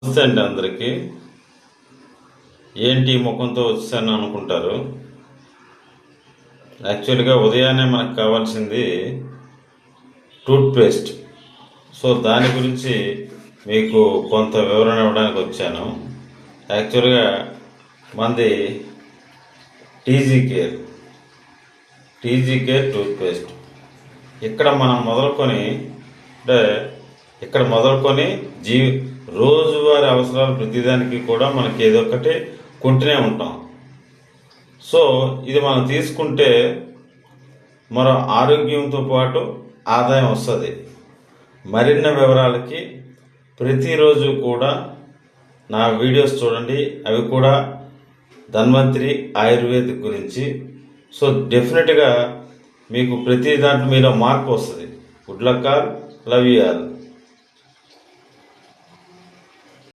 నమస్తే అండి అందరికీ. ఏంటి ముఖంతో వచ్చాను అనుకుంటారు. యాక్చువల్గా ఉదయాన్నే మనకు కావాల్సింది టూత్పేస్ట్. సో దాని గురించి మీకు కొంత వివరణ ఇవ్వడానికి వచ్చాను. యాక్చువల్గా మనది టీజీ కేర్ టూత్పేస్ట్. ఇక్కడ మనం మొదలుకొని రోజువారీ అవసరాలు ప్రతిదానికి కూడా మనకి ఏదో ఒకటి కొంటూనే ఉంటాం. సో ఇది మనం తీసుకుంటే మన ఆరోగ్యంతో పాటు ఆదాయం వస్తుంది. మరిన్ని వివరాలకి ప్రతిరోజు కూడా నా వీడియోస్ చూడండి. అవి కూడా ధన్వంతరి ఆయుర్వేదిక్ గురించి. సో డెఫినెట్గా మీకు ప్రతి దాంట్లో మీలో మార్పు వస్తుంది. Good luck all, love you all.